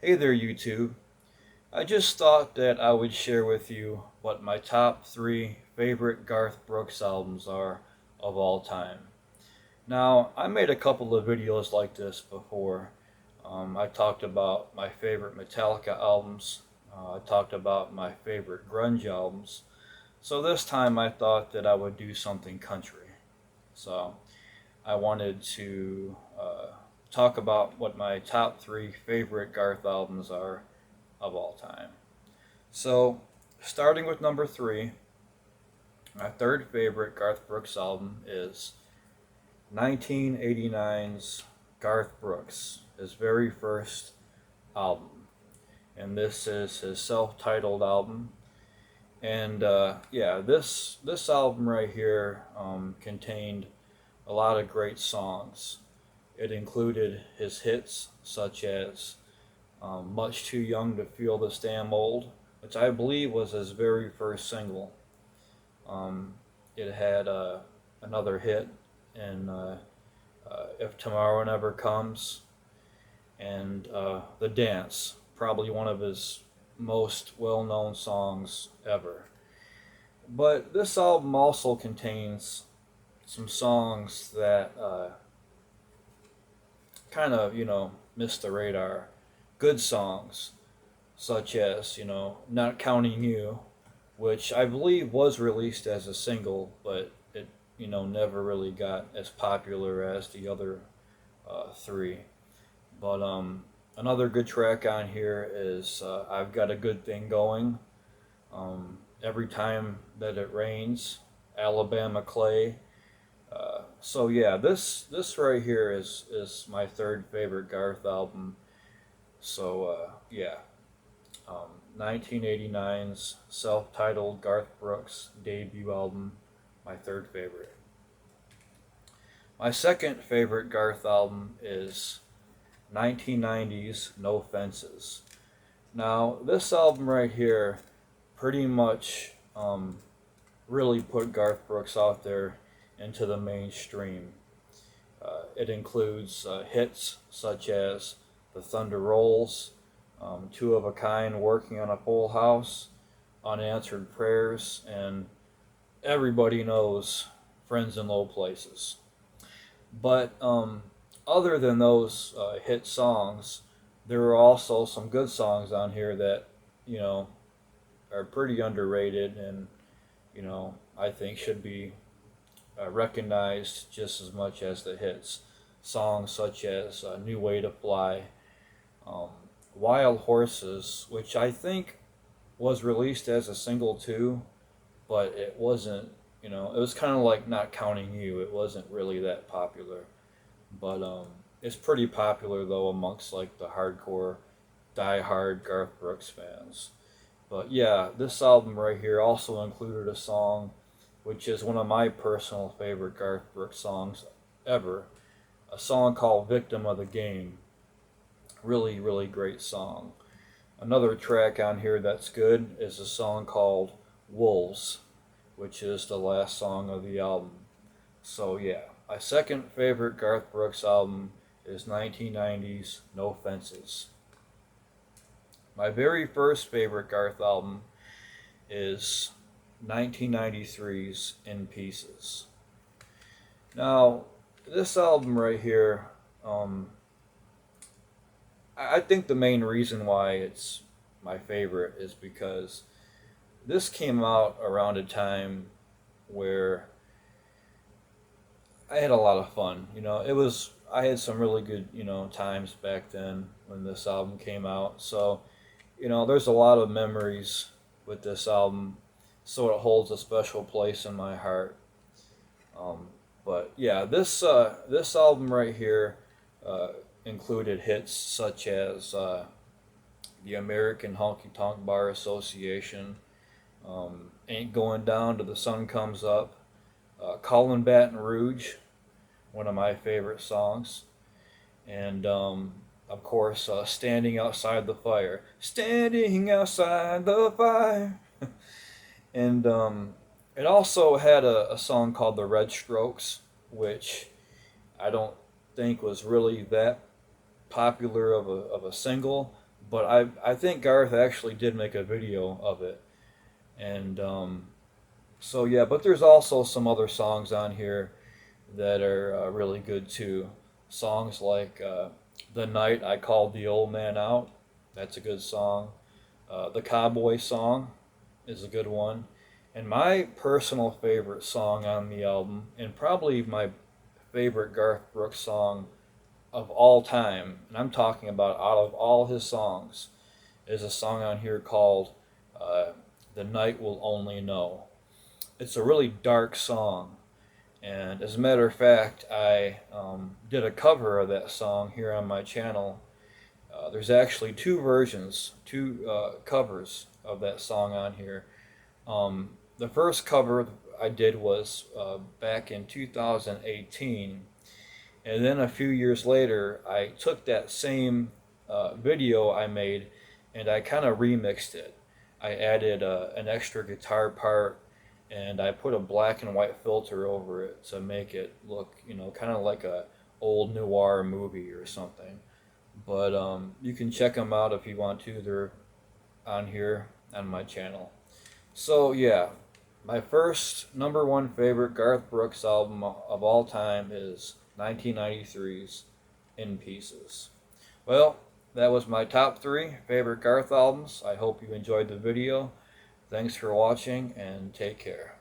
Hey there, YouTube. I just thought that I would share with you what my top three favorite Garth Brooks albums are of all time. Now, I made a couple of videos like this before. I talked about my favorite Metallica albums. I talked about my favorite grunge albums. So this time I thought that I would do something country. So I wanted to talk about what my top three favorite Garth albums are of all time. So, starting with number three, my third favorite Garth Brooks album is 1989's Garth Brooks, his very first album. And this is his self titled album. And yeah, this album right here contained a lot of great songs. It included his hits such as Much Too Young to Feel This Damn Old, which I believe was his very first single. It had another hit in If Tomorrow Never Comes, and The Dance, probably one of his most well known songs ever. But this album also contains some songs that kind of, missed the radar. Good songs, such as, Not Counting You, which I believe was released as a single, but it, never really got as popular as the other three. But another good track on here is I've Got a Good Thing Going, Every Time That It Rains, Alabama Clay. So yeah, this right here is my third favorite Garth album. So yeah, 1989's self-titled Garth Brooks debut album, my third favorite. My second favorite Garth album is 1990's No Fences. Now, this album right here pretty much really put Garth Brooks out there into the mainstream. It includes hits such as The Thunder Rolls, Two of a Kind, Working on a Full House, Unanswered Prayers, and everybody knows Friends in Low Places. But other than those hit songs, there are also some good songs on here that, you know, are pretty underrated and, I think should be recognized just as much as the hits. Songs such as New Way to Fly, um, Wild Horses, which I think was released as a single too, but it wasn't, it was kind of like Not Counting You. It wasn't really that popular. But it's pretty popular though amongst like the hardcore, die-hard Garth Brooks fans. But yeah, this album right here also included a song which is one of my personal favorite Garth Brooks songs ever. A song called Victim of the Game. Really, really great song. Another track on here that's good is a song called Wolves, which is the last song of the album. So yeah, my second favorite Garth Brooks album is 1990's No Fences. My very first favorite Garth album is 1993's In Pieces. Now, this album right here, I think the main reason why it's my favorite is because this came out around a time where I had a lot of fun. I had some really good, times back then when this album came out. So, there's a lot of memories with this album, so it holds a special place in my heart. Um, but yeah, this album right here uh, included hits such as the American Honky Tonk Bar Association, Ain't Going Down Till the Sun Comes Up, Callin' Baton Rouge, one of my favorite songs, and of course, Standing Outside the Fire. Standing Outside the Fire. And it also had a song called The Red Strokes, which I don't think was really that popular of a single, But I think Garth actually did make a video of it, and so yeah. But there's also some other songs on here that are really good too. Songs like "The Night I Called the Old Man Out," that's a good song. The Cowboy Song is a good one. And my personal favorite song on the album, and probably my favorite Garth Brooks song of all time, and I'm talking about out of all his songs, is a song on here called uh, "The Night Will Only Know." It's a really dark song, and as a matter of fact, I did a cover of that song here on my channel. There's actually two versions, two covers of that song on here. The first cover I did was back in 2018, and then a few years later, I took that same video I made and I kind of remixed it. I added an extra guitar part and I put a black and white filter over it to make it look, kind of like a old noir movie or something. But you can check them out if you want to. They're on here on my channel. So yeah, my first number one favorite Garth Brooks album of all time is 1993's In Pieces. Well, that was my top three favorite Garth albums. I hope you enjoyed the video. Thanks for watching and take care.